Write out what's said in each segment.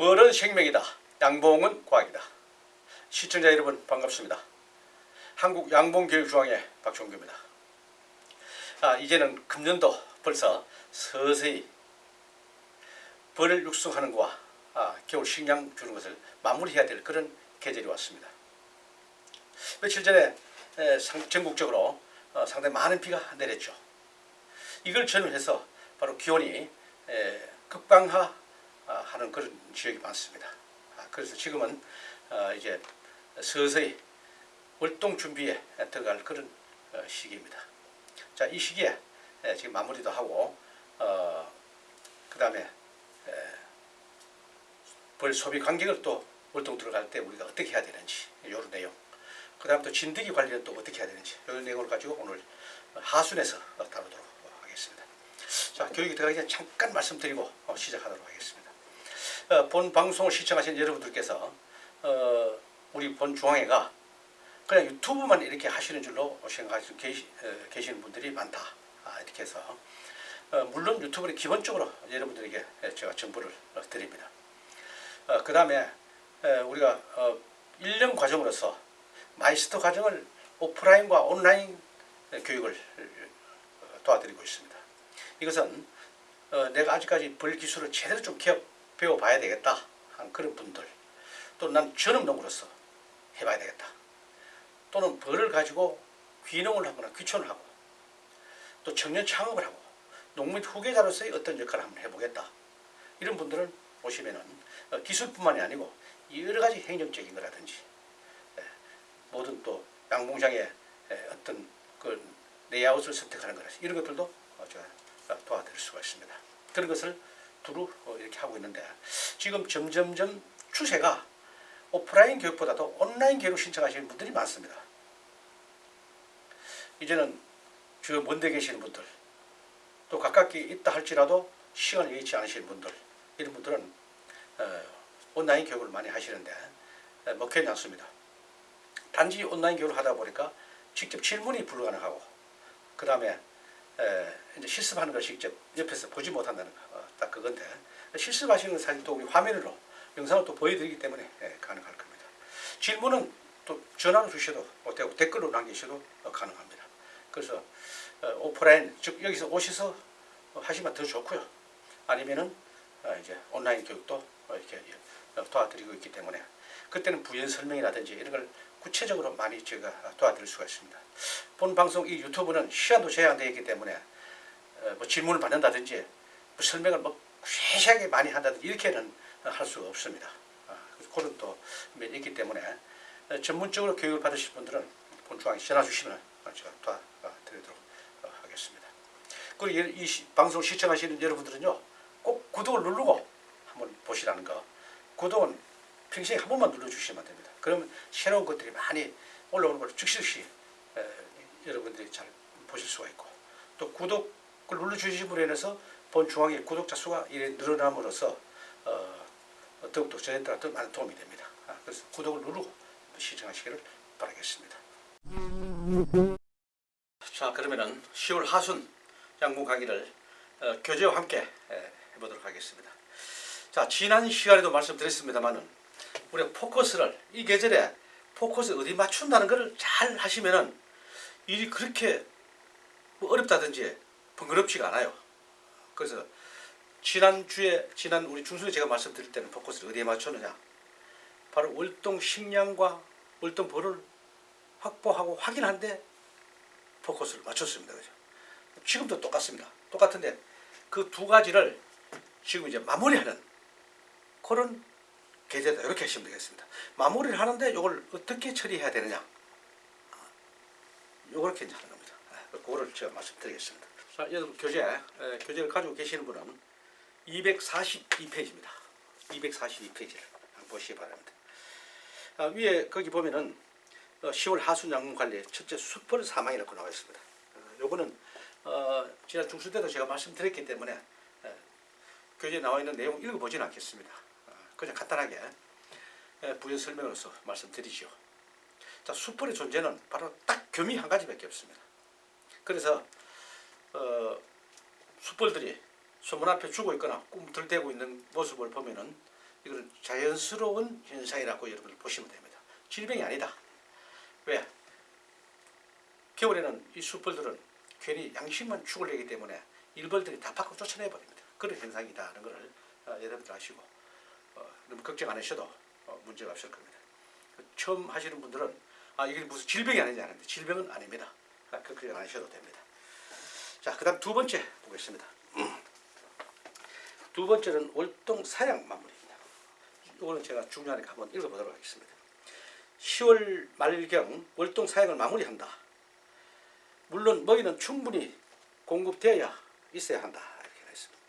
벌은 생명이다. 양봉은 과학이다. 시청자 여러분 반갑습니다. 한국 양봉교육중앙회 박종규입니다. 이제는 금년도 벌써 서서히 벌을 육성하는 것과 겨울 식량 주는 것을 마무리해야 될 그런 계절이 왔습니다. 며칠 전에 전국적으로 상당히 많은 비가 내렸죠. 이걸 전후해서 바로 기온이 급강하하는 그런 지역이 많습니다. 그래서 지금은 이제 서서히 월동 준비에 들어갈 그런 시기입니다. 자, 이 시기에 지금 마무리도 하고 그 다음에 벌 소비 간격을 또 월동 들어갈 때 우리가 어떻게 해야 되는지 이런 내용, 그 다음 또 진드기 관리는 또 어떻게 해야 되는지 이런 내용을 가지고 오늘 하순에서 다루도록 하겠습니다. 자, 교육이 들어가기 전에 잠깐 말씀드리고 시작하도록 하겠습니다. 본 방송을 시청하신 여러분들께서 우리 본 중앙회가 그냥 유튜브만 이렇게 하시는 줄로 생각하시고 계시는 분들이 많다. 이렇게 해서 물론 유튜브는 기본적으로 여러분들에게 제가 정보를 드립니다. 그 다음에 우리가 1년 과정으로서 마이스터 과정을 오프라인과 온라인 교육을 도와드리고 있습니다. 이것은 내가 아직까지 벌 기술을 제대로 좀 배워봐야 되겠다 하는 그런 분들, 또 난 전업농으로서 해봐야 되겠다, 또는 벌을 가지고 귀농을 하거나 귀촌을 하고 또 청년 창업을 하고 농민 후계자로서의 어떤 역할을 한번 해보겠다, 이런 분들은 오시면은 기술뿐만이 아니고 여러 가지 행정적인 거라든지 모든 또 양봉장의 어떤 그 레이아웃을 선택하는 거라든지 이런 것들도 제가 도와드릴 수가 있습니다. 그런 것을 두루 이렇게 하고 있는데, 지금 점점점 추세가 오프라인 교육보다도 온라인 교육 신청하시는 분들이 많습니다. 이제는 저 먼데 계시는 분들, 또 가깝게 있다 할지라도 시간을 여의치 않으시는 분들, 이런 분들은 온라인 교육을 많이 하시는데 먹혀는 않습니다. 단지 온라인 교육을 하다 보니까 직접 질문이 불가능하고, 그 다음에 이제 실습하는 걸 직접 옆에서 보지 못한다는 거, 딱 그건데, 실습하시는 건 사실 또 우리 화면으로 영상을 또 보여드리기 때문에 가능할 겁니다. 질문은 또 전화로 주셔도 되고 댓글로 남기셔도 가능합니다. 그래서 오프라인, 즉 여기서 오셔서 하시면 더 좋고요. 아니면은 이제 온라인 교육도 이렇게 도와드리고 있기 때문에 그때는 부연 설명이라든지 이런 걸 구체적으로 많이 제가 도와드릴 수가 있습니다. 본 방송 이 유튜브는 시간도 제한되어 있기 때문에 뭐 질문을 받는다든지 뭐 설명을 뭐 세세하게 많이 한다든지 이렇게는 할 수가 없습니다. 그런 또 면이 있기 때문에 전문적으로 교육을 받으실 분들은 본 중앙에 전화 주시면 제가 도와드리도록 하겠습니다. 그리고 이 방송 시청하시는 여러분들은요, 꼭 구독을 누르고 한번 보시라는 거. 구독은 평생에 한 번만 눌러주시면 됩니다. 그러면 새로운 것들이 많이 올라오는 걸 즉시 여러분들이 잘 보실 수가 있고, 또 구독을 눌러주심으로 인해서 본 중앙의 구독자 수가 늘어남으로써 더욱더 저희들한테 더 많은 도움이 됩니다. 그래서 구독을 누르고 시청하시기를 바라겠습니다. 자, 그러면은 10월 하순 양봉 강의를 교재와 함께 해보도록 하겠습니다. 자, 지난 시간에도 말씀드렸습니다만은 우리가 포커스를 이 계절에 포커스 어디 맞춘다는 것을 잘 하시면은 일이 그렇게 뭐 어렵다든지 번거롭지가 않아요. 그래서 지난 우리 중순에 제가 말씀드릴 때는 포커스를 어디에 맞췄느냐, 바로 월동 식량과 월동 벌을 확보하고 확인한데 포커스를 맞췄습니다. 그죠? 지금도 똑같습니다. 똑같은데 그 두 가지를 지금 이제 마무리하는 그런 계제다, 이렇게 하시면 되겠습니다. 마무리를 하는데 이걸 어떻게 처리해야 되느냐, 이걸 괜찮은 겁니다. 그거를 제가 말씀드리겠습니다. 자, 여러분 교재를 가지고 계시는 분은 242페이지입니다. 242페이지를 한번 보시기 바랍니다. 위에 거기 보면은 10월 하순 양봉 관리 첫째 숯벌 사망이라고 나와 있습니다. 요거는 지난 중순 때도 제가 말씀드렸기 때문에 교재에 나와 있는 내용 읽어보지는 않겠습니다. 그냥 간단하게 부연 설명으로서 말씀드리죠. 자, 숯벌의 존재는 바로 딱 교미 한 가지밖에 없습니다. 그래서 숯벌들이 소문 앞에 죽어 있거나 꿈틀대고 있는 모습을 보면은 이거는 자연스러운 현상이라고 여러분들 보시면 됩니다. 질병이 아니다. 왜? 겨울에는 이 숯불들은 괜히 양식만 축을 내기 때문에 일벌들이 다 밖으로 쫓아내버립니다. 그런 현상이다는 것을 여러분들 아시고 너무 걱정 안 하셔도 문제가 없을 겁니다. 처음 하시는 분들은 이게 무슨 질병이 아니지 않은데 질병은 아닙니다. 걱정 안 하셔도 됩니다. 자, 그 다음 두 번째 보겠습니다. 두 번째는 월동 사양 마무리입니다. 이거는 제가 중요하니까 한번 읽어보도록 하겠습니다. 10월 말경 월동 사양을 마무리한다. 물론 먹이는 충분히 공급되어야 있어야 한다. 이렇게 했습니다.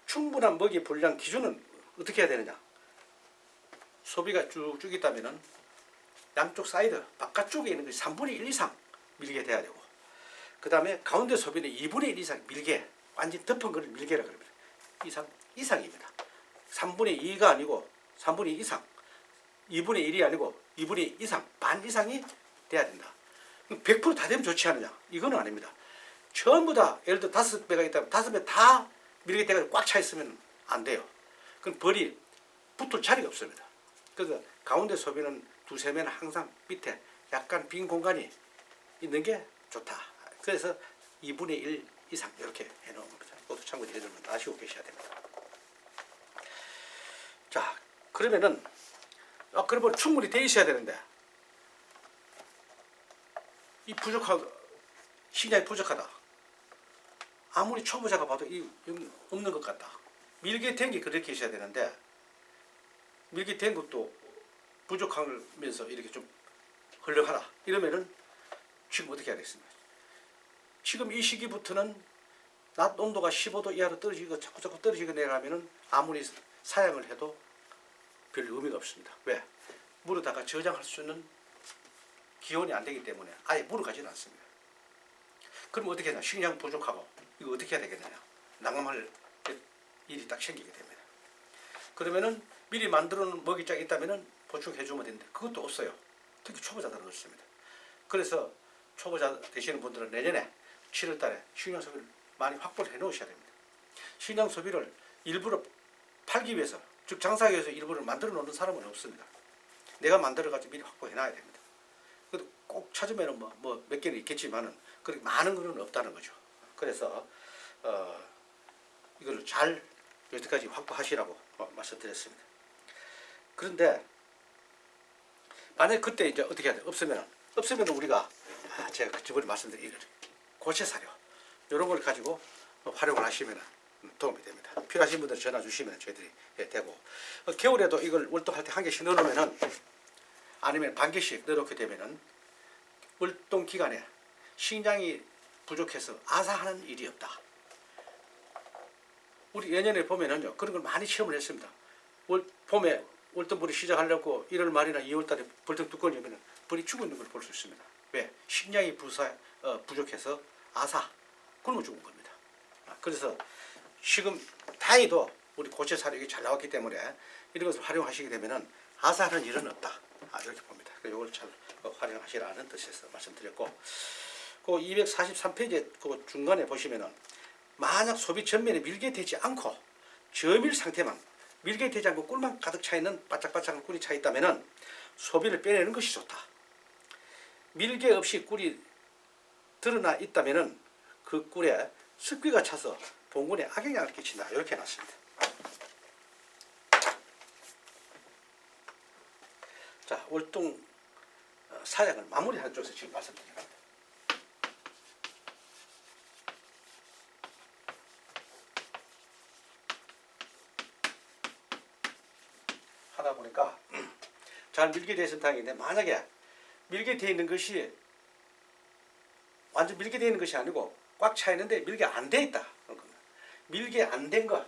충분한 먹이 분량 기준은 어떻게 해야 되느냐? 소비가 쭉쭉 있다면은 양쪽 사이드 바깥쪽에 있는 것이 3분의 1 이상 밀게 돼야 되고, 그 다음에 가운데 소비는 2분의 1 이상 밀게, 완전 덮은 거를 밀게라 그럽니다. 이상입니다. 3분의 2가 아니고 3분의 2 이상, 2분의 1이 아니고 2분의 2 이상, 반 이상이 돼야 된다. 100% 다 되면 좋지 않느냐? 이거는 아닙니다. 전부 다 예를 들어 5배가 있다면 5배 다 밀게 돼가지고 꽉 차 있으면 안 돼요. 그럼 벌이 붙을 자리가 없습니다. 그래서 가운데 소비는 두세 매는 항상 밑에 약간 빈 공간이 있는 게 좋다. 그래서 2분의 1 이상 이렇게 해놓은 겁니다. 모두 참고로 여러분 아시고 계셔야 됩니다. 자, 그러면은 그러면 충분히 돼 있어야 되는데 이 식량이 부족하다. 아무리 초보자가 봐도 없는 것 같다. 밀게 된 게 그렇게 있어야 되는데 밀게 된 것도 부족하면서 이렇게 좀 흘러가라. 이러면은 지금 어떻게 하겠습니까? 지금 이 시기부터는 낮 온도가 15도 이하로 떨어지고 자꾸 떨어지고 내려가면은 아무리 사양을 해도 별 의미가 없습니다. 왜? 물에다가 저장할 수 있는 기온이 안 되기 때문에 아예 물을 가지는 않습니다. 그럼 어떻게 하냐? 식량 부족하고 이거 어떻게 해야 되겠느냐? 난감할 일이 딱 생기게 됩니다. 그러면은 미리 만들어 놓은 먹이장이 있다면은 보충해 주면 되는데 그것도 없어요. 특히 초보자들은 없습니다. 그래서 초보자 되시는 분들은 내년에 7월 달에 식량 소비를 많이 확보를 해 놓으셔야 됩니다. 식량 소비를 일부러 팔기 위해서, 즉 장사하기 위해서 일부러 만들어 놓는 사람은 없습니다. 내가 만들어 가지고 미리 확보해 놔야 됩니다. 그래도 꼭 찾으면은 뭐 몇 개는 있겠지만은 그렇게 많은 거는 없다는 거죠. 그래서 이거를 잘 여태까지 확보하시라고 말씀드렸습니다. 그런데 만약 그때 이제 어떻게 해야 돼? 없으면 우리가 제가 저번에 말씀드린 고체 사료 이런 걸 가지고 활용을 하시면 도움이 됩니다. 필요하신 분들 전화 주시면 저희들이 되고, 겨울에도 이걸 월동할 때 한 개씩 넣어놓으면은 아니면 반 개씩 넣어놓게 되면은 월동 기간에 식량이 부족해서 아사하는 일이 없다. 우리 예년에 보면은요 그런 걸 많이 체험을 했습니다. 봄에 월동벌이 시작하려고 1월 말이나 2월 달에 벌떡 두꺼워지면 벌이 죽어 있는 걸 볼 수 있습니다. 왜? 식량이 부족해서 굶어 죽은 겁니다. 그래서 지금 다행히도 우리 고체 사료가 잘 나왔기 때문에 이런 것을 활용하시게 되면은 아사하는 일은 없다. 이렇게 봅니다. 이걸 잘 활용하시라는 뜻에서 말씀드렸고, 그 243페이지 그 중간에 보시면은 만약 소비 전면에 밀게 되지 않고 저밀 상태만, 밀게 되지 않고 꿀만 가득 차 있는 바짝바짝한 꿀이 차 있다면은 소비를 빼내는 것이 좋다. 밀게 없이 꿀이 드러나 있다면은 그 꿀에 습기가 차서 봉군에 악영향을 끼친다. 이렇게 해놨습니다. 자, 월동 사양을 마무리하는 쪽에서 지금 말씀드립니다. 하다 보니까 잘 밀게 되어 있는 다행인데, 만약에 밀게 되어 있는 것이 완전 밀게 되어 있는 것이 아니고 꽉 차 있는데 밀게 안 돼 있다. 밀게 안 된 것.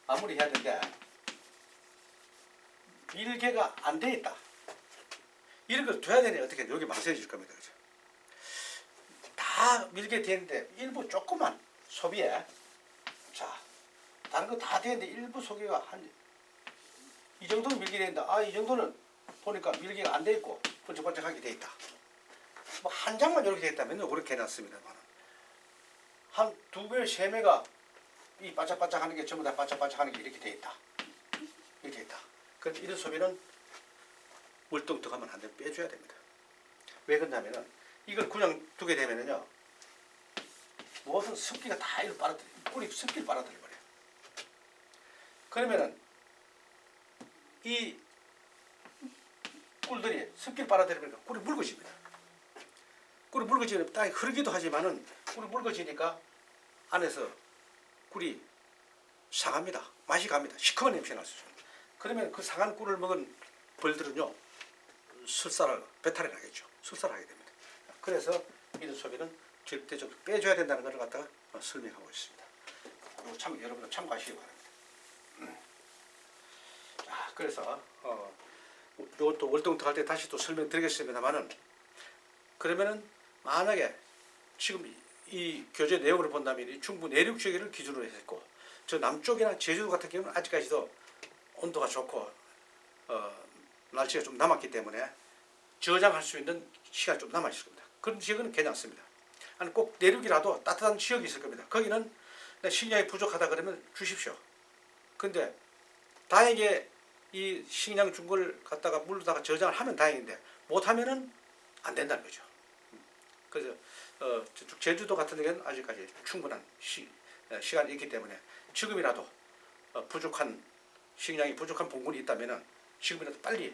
마무리 해야 되는데 밀게가 안 돼 있다. 이런 걸 둬야 되네. 어떻게 여기 망설여질 겁니다. 그죠? 다 밀게 되는데 일부 조금만 소비에, 자, 다른 거 다 되는데 일부 소비가 한 이 정도는 밀게 되는데 이 정도는 보니까 밀게가 안 돼 있고 번쩍번쩍하게 돼 있다. 뭐 한 장만 이렇게 돼 있다면요 그렇게 해놨습니다만 한 2배, 3배가 이 바짝바짝하는 게 전부 다 바짝바짝하는 게 이렇게 돼 있다. 이렇게 돼 있다. 그런데 이런 소비는 물뚱뚱하면 안 돼. 빼줘야 됩니다. 왜 그러냐면은 이걸 그냥 두게 되면은요 모든 습기가 다 이를 빨아들여. 꿀이 습기를 빨아들여 버려요. 그러면은 이 꿀들이 습기를 빨아들이니까 꿀이 묽어집니다. 꿀이 묽어지면 땅이 흐르기도 하지만은 꿀이 묽어지니까 안에서 꿀이 상합니다. 맛이 갑니다. 시큼한 냄새가 날 수 있습니다. 그러면 그 상한 꿀을 먹은 벌들은요 설사를 배탈이 나겠죠. 설사를 하게 됩니다. 그래서 이런 소비는 절대적으로 빼줘야 된다는 것을 갖다가 설명하고 있습니다. 참 여러분들 참고하시기 바랍니다. 자, 그래서 이것도 월동토 할 때 다시 또 설명드리겠습니다만은 그러면은 만약에 지금 이 교재 내용을 본다면 이 중부 내륙 지역을 기준으로 했고 저 남쪽이나 제주도 같은 경우는 아직까지도 온도가 좋고 날씨가 좀 남았기 때문에 저장할 수 있는 시간이 좀 남아 있을 겁니다. 그런 지역은 괜찮습니다. 아니 꼭 내륙이라도 따뜻한 지역이 있을 겁니다. 거기는 식량이 부족하다 그러면 주십시오. 근데 다행히 이 식량 준 걸 갖다가 물로다가 저장을 하면 다행인데 못하면은 안 된다는 거죠. 그래서 제주도 같은 경우는 아직까지 충분한 시간이 있기 때문에 지금이라도 부족한 식량이 부족한 봉군이 있다면은 지금이라도 빨리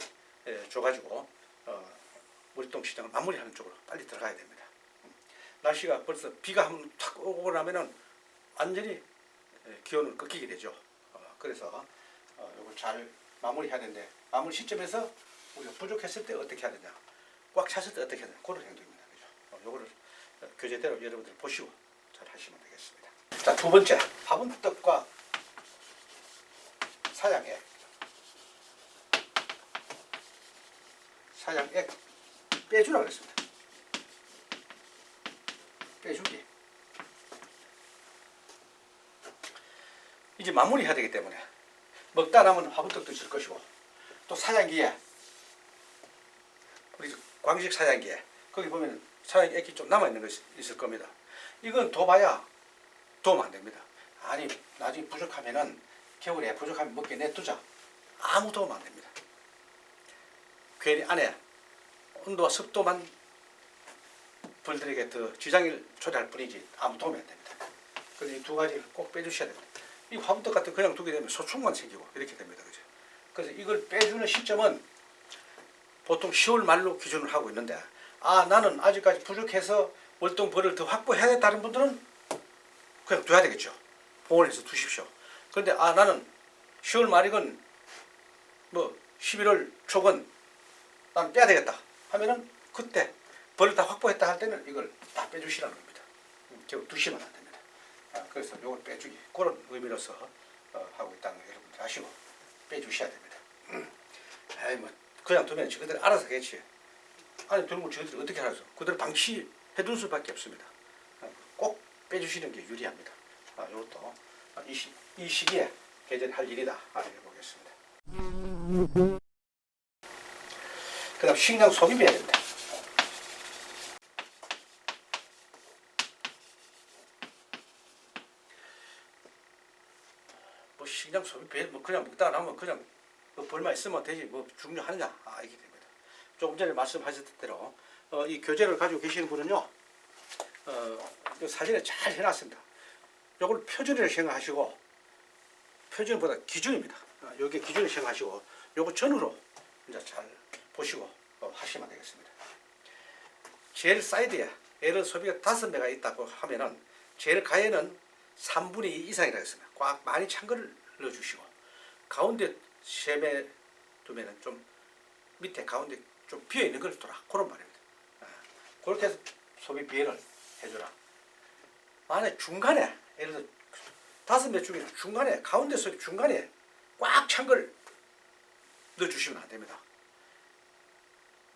줘가지고 월동 시장을 마무리하는 쪽으로 빨리 들어가야 됩니다. 날씨가 벌써 비가 한번 탁 오고 나면은 완전히 기온을 꺾이게 되죠. 그래서 이걸 잘 마무리해야 되는데 마무리 시점에서 우리가 부족했을 때 어떻게 해야 되냐, 꽉 찼을 때 어떻게 해야 되냐 그런 행동입니다. 그죠? 요거를 교재대로 여러분들 보시고 잘 하시면 되겠습니다. 자, 두 번째 화분떡과 사양액. 사양액 빼주라고 그랬습니다. 빼주기. 이제 마무리해야 되기 때문에 먹다 남은 화분떡도 있을 것이고 또 사양기에 우리 광식 사양기에 거기 보면 사양액이 좀 남아있는 것이 있을 겁니다. 이건 둬봐야 도움 안 됩니다. 아니 나중에 부족하면은 겨울에 부족하면 먹게 내두자. 아무 도움 안 됩니다. 괜히 안에 온도와 습도만 벌들에게 더 지장을 초래할 뿐이지 아무 도움이 안 됩니다. 그래서 이 두 가지를 꼭 빼주셔야 됩니다. 이 화분떡 같은 그냥 두게 되면 소충만 생기고 이렇게 됩니다. 그죠? 그래서 이걸 빼주는 시점은 보통 10월 말로 기준을 하고 있는데 나는 아직까지 부족해서 월동 벌을 더 확보해야겠다는 분들은 그냥 둬야 되겠죠. 보온해서 두십시오. 그런데 나는 10월 말이건 뭐 11월 초건 나는 빼야 되겠다 하면은 그때 벌을 다 확보했다 할 때는 이걸 다 빼주시라는 겁니다. 결국 두시면 안 됩니다. 그래서 이걸 빼주기 그런 의미로서 하고 있다는 거 여러분들 아시고 빼주셔야 됩니다. 뭐 그냥 두면 저희들 알아서 하겠지. 안에 두는 걸 저희들이 어떻게 알아서 그대로 방치해 둘 수밖에 없습니다. 꼭 빼주시는 게 유리합니다. 이것도 이 시기에 개전할 일이다 해보겠습니다. 그 다음 식량 소비해야 됩니다. 뭐 식량 소비 뭐 그냥 먹다가 나면 그냥 뭐 벌만 있으면 되지 뭐 중요하느냐 이게 됩니다. 조금 전에 말씀하셨던 대로 이 교재를 가지고 계시는 분은요 사진에 잘 해놨습니다. 이걸 표준이라고 생각하시고 표준보다 기준입니다. 여기 기준을 생각하시고 요거 전후로 이제 잘 보시고 하시면 되겠습니다. 제일 사이드에 예를 소비가 5배가 있다고 하면은 제일 가에는 3분의 2 이상이라고 했습니다. 꽉 많이 찬 거를 넣어주시고 가운데 3배 두면은 좀 밑에 가운데 좀 비어 있는 걸 둬라 그런 말입니다. 그렇게 해서 소비 비해를 해주라. 만약 중간에 예를 들어 5배 중에 중간에 가운데 소비 중간에 꽉 찬 걸 넣어주시면 안 됩니다.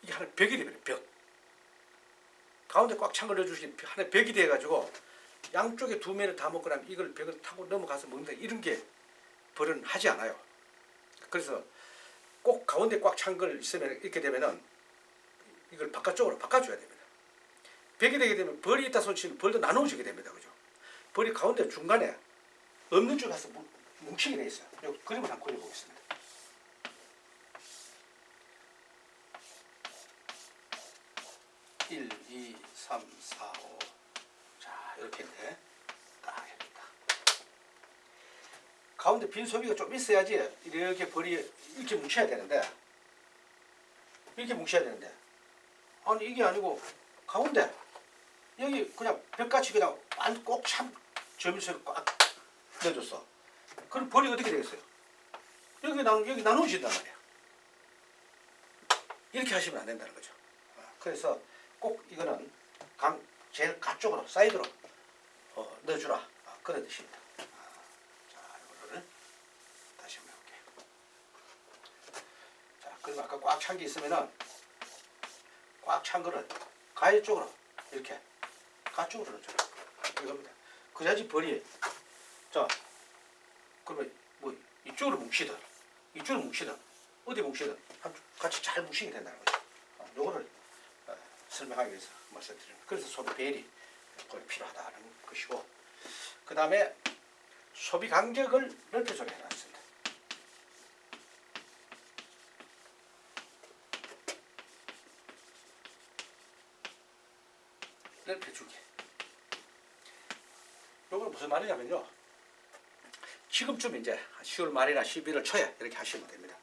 이게 하나 벽이 되면 벽. 가운데 꽉 찬 걸 넣어주시면 하나 벽이 돼가지고 양쪽에 2면을 다 먹고 나면 이걸 벽을 타고 넘어가서 먹는다 이런 게 벌은 하지 않아요. 그래서 꼭 가운데 꽉 찬 걸 있으면 이렇게 되면은 이걸 바깥쪽으로 바꿔줘야 됩니다. 벽이 되게 되면 벌이 있다 손치면 벌도 나누어지게 됩니다. 그죠? 벌이 가운데 중간에 없는 쪽에 가서 뭉치게 돼 있어요. 요 그림을 한번 그려보겠습니다. 일, 이, 삼, 사, 오. 자, 이렇게인데 딱 해줍니다. 가운데 빈 소비가 좀 있어야지 이렇게 벌이 이렇게 뭉쳐야 되는데 이렇게 뭉쳐야 되는데 아니 이게 아니고 가운데 여기 그냥 벽같이 그냥 꼭 참 점유선을 꽉 넣어줬어. 그럼 벌이 어떻게 되겠어요? 여기 나누어진단 말이야. 이렇게 하시면 안 된다는 거죠. 그래서 꼭 이거는 제일 가쪽으로 사이드로 넣어주라. 그런 뜻입니다. 자, 이거를 다시 한번 해볼게요. 자, 그리고 아까 꽉 찬 게 있으면은 꽉 찬 거를 가해 쪽으로 이렇게 가쪽으로 넣어줘라. 이겁니다. 그래야지 벌이 자 그러면 뭐 이쪽으로 뭉치든 이쪽으로 뭉치든 어디 뭉치든 같이 잘 뭉치게 된다는 거죠. 요거를 설명하기 위해서 말씀드립니다. 그래서 소비 배열이 꼭 필요하다는 것이고, 그 다음에 소비 간격을 넓혀주게 해놨습니다. 넓혀주기. 요건 무슨 말이냐면요. 지금쯤 이제 10월 말이나 11월 초에 이렇게 하시면 됩니다.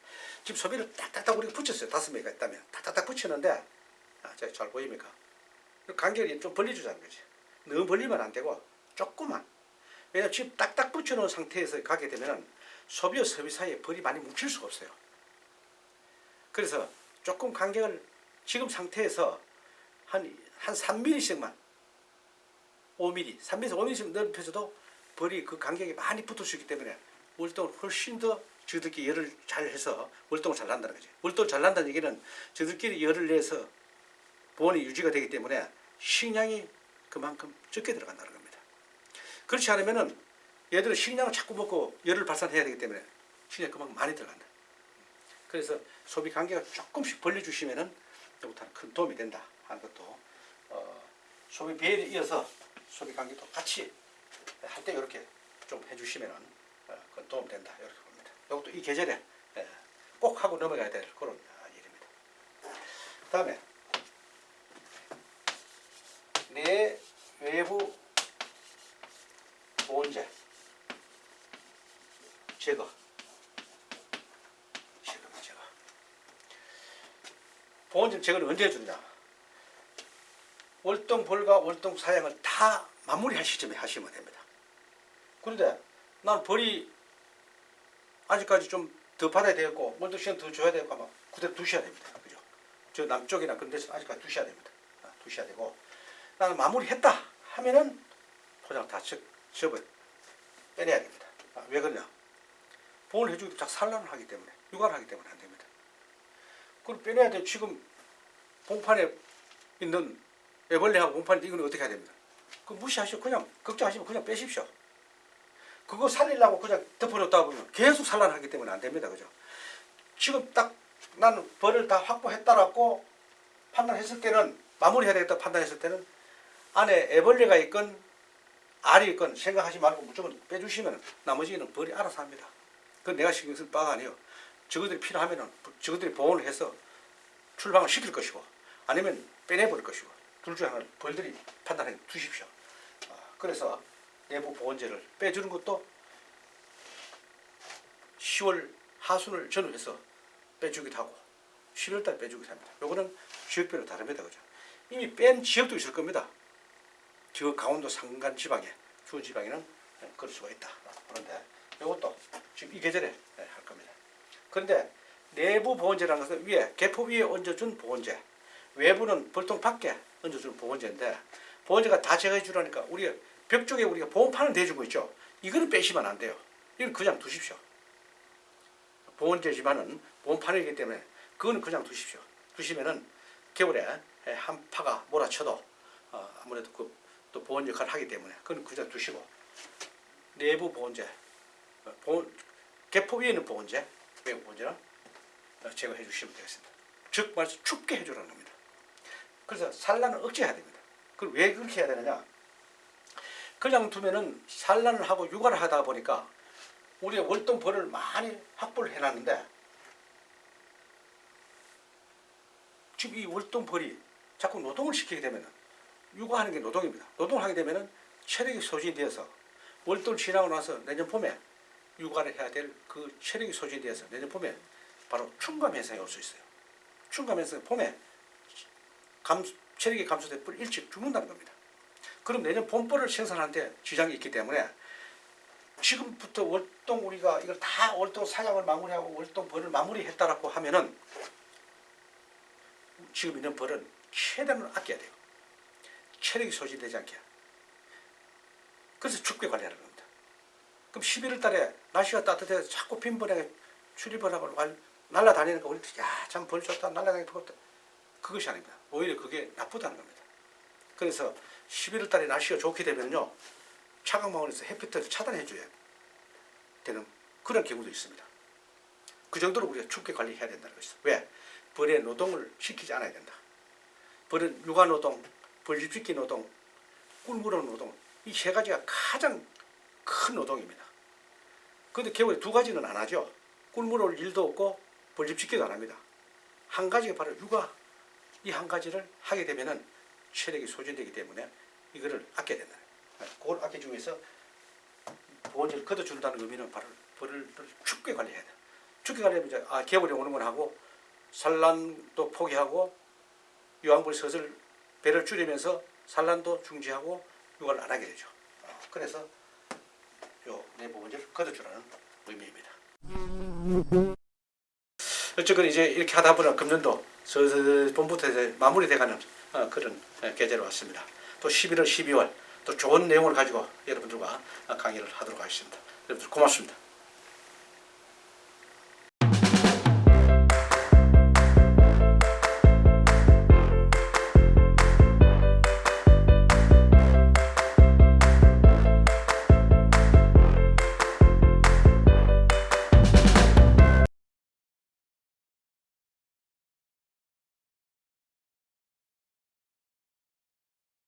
지금 소비를 딱딱딱 우리가 붙였어요. 5명가 있다면 딱딱딱 붙이는데 잘 보입니까? 간격이 좀 벌려주자는 거지. 너무 벌리면 안 되고 조금만. 왜냐면 지금 딱딱 붙여놓은 상태에서 가게 되면 소비와 소비 사이에 벌이 많이 뭉칠 수가 없어요. 그래서 조금 간격을 지금 상태에서 한 3mm씩만 5mm, 3mm에서 5mm씩 넓혀줘도 벌이 그 간격이 많이 붙을 수 있기 때문에 월동을 훨씬 더 저들끼리 열을 잘 해서 월동을 잘 난다는 거지. 월동을 잘 난다는 얘기는 저들끼리 열을 내서 보온이 유지가 되기 때문에 식량이 그만큼 적게 들어간다는 겁니다. 그렇지 않으면은 얘들은 식량을 자꾸 먹고 열을 발산해야 되기 때문에 식량이 그만큼 많이 들어간다. 그래서 소비 간격을 조금씩 벌려주시면은 이것부터는 큰 도움이 된다 하는 것도 소비 배열에 이어서 소비 간격도 같이 할 때 이렇게 좀 해주시면은 그건 도움 된다 이렇게 봅니다. 이것도 이 계절에 꼭 하고 넘어가야 될 그런 일입니다. 다음에 내 외부 보온재 제거. 보온재 제거를 언제 해주냐? 월동 벌과 월동 사양을 다 마무리할 시점에 하시면 됩니다. 그런데 난 벌이 아직까지 좀 더 받아야 되겠고 월동 시간 더 줘야 되고 하면 그대로 두셔야 됩니다. 그죠? 저 남쪽이나 그런 데서 아직까지 두셔야 됩니다. 두셔야 되고 나는 마무리했다 하면은 포장 다 접어 빼내야 됩니다. 왜 그러냐? 보온을 해주기도 자꾸 산란을 하기 때문에 육아를 하기 때문에 안 됩니다. 그걸 빼내야 돼. 지금 봉판에 있는 애벌레하고 봉판에 이거는 어떻게 해야 됩니까? 그 무시하시고 그냥 걱정하시면 그냥 빼십시오. 그거 살리려고 그냥 덮어놓다 보면 계속 산란하기 때문에 안 됩니다. 그죠? 지금 딱 나는 벌을 다 확보했다라고 판단했을 때는 마무리해야 되겠다 판단했을 때는 안에 애벌레가 있건 알이 있건 생각하지 말고 무조건 빼주시면 나머지는 벌이 알아서 합니다. 그건 내가 신경 쓸 바가 아니에요. 저것들이 필요하면은 저것들이 보온을 해서 출방을 시킬 것이고 아니면 빼내버릴 것이고 둘 중에 하나를 벌들이 판단해 두십시오. 그래서 내부 보온재를 빼주는 것도 10월 하순을 전후해서 빼주기도 하고 11월달 빼주기도 합니다. 요거는 지역별로 다릅니다. 그죠? 이미 뺀 지역도 있을 겁니다. 저 강원도 산간 지방에 추운 지방에는 그럴 수가 있다. 그런데 이것도 지금 이 계절에 할 겁니다. 그런데 내부 보온재라는 것은 위에 개포 위에 얹어준 보온재, 외부는 벌통 밖에 얹어준 보온재인데 보온재가 다 제거해 주라니까 우리가 벽 쪽에 우리가 보온판을 대주고 있죠. 이거는 빼시면 안 돼요. 이건 그냥 두십시오. 보온재지만은 보온판이기 때문에 그거는 그냥 두십시오. 두시면은 겨울에 한파가 몰아쳐도 아무래도 또 보온 역할을 하기 때문에 그건 그냥 두시고 내부 보온재, 개포 위에 있는 보온재, 외부 보온재는 제거해 주시면 되겠습니다. 즉 말해서 춥게 해주라는 겁니다. 그래서 산란을 억제해야 됩니다. 그럼 왜 그렇게 해야 되느냐? 그냥 두면은 산란을 하고 육아를 하다 보니까 우리가 월동벌을 많이 확보를 해놨는데 지금 이 월동벌이 자꾸 노동을 시키게 되면은 육아하는 게 노동입니다. 노동을 하게 되면은 체력이 소진되어서 월동을 지나고 나서 내년 봄에 육아를 해야 될 그 체력이 소진되어서 내년 봄에 바로 충감 현상이 올 수 있어요. 충감 현상이 봄에 체력이 감소돼 일찍 죽는다는 겁니다. 그럼 내년 봄벌을 생산하는데 지장이 있기 때문에 지금부터 월동 우리가 이걸 다 월동 사냥을 마무리하고 월동벌을 마무리했다라고 하면은 지금 있는 벌은 최대한 아껴야 돼요. 체력이 소진되지 않게. 그래서 춥게 관리하는 겁니다. 그럼 11월 달에 날씨가 따뜻해서 자꾸 빈번하게 출입을 하고 날아다니니까 우리 참 벌 좋다 날아다니는 것도 그것이 아닙니다. 오히려 그게 나쁘다는 겁니다. 그래서 11월 달에 날씨가 좋게 되면요 차광망원에서 햇빛을 차단해 줘야 되는 그런 경우도 있습니다. 그 정도로 우리가 춥게 관리해야 된다는 것이죠. 왜? 벌의 노동을 시키지 않아야 된다. 벌은 육아노동, 벌집짓기 노동, 꿀무르는 노동 이 세 가지가 가장 큰 노동입니다. 그런데 겨울에 두 가지는 안 하죠. 꿀무를 일도 없고 벌집짓기도 안 합니다. 한 가지가 바로 육아 이 한 가지를 하게 되면은 체력이 소진되기 때문에 이거를 아껴야 된다. 그걸 아껴주기 위해서 보온제를 걷어준다는 의미는 바로 벌을 춥게 관리해야 돼. 춥게 관리하면 이제 겨울에 오는건 하고 산란도 포기하고 유황벌 슬슬 배를 줄이면서 산란도 중지하고 육아를 안 하게 되죠. 그래서 요 내보온제를 걷어주라는 의미입니다. 어쨌든 이제 이렇게 하다 보면 금년도 슬슬 봄부터 이제 마무리돼가는 그런 계절이 왔습니다. 또 11월, 12월 또 좋은 내용을 가지고 여러분들과 강의를 하도록 하겠습니다. 여러분들 고맙습니다.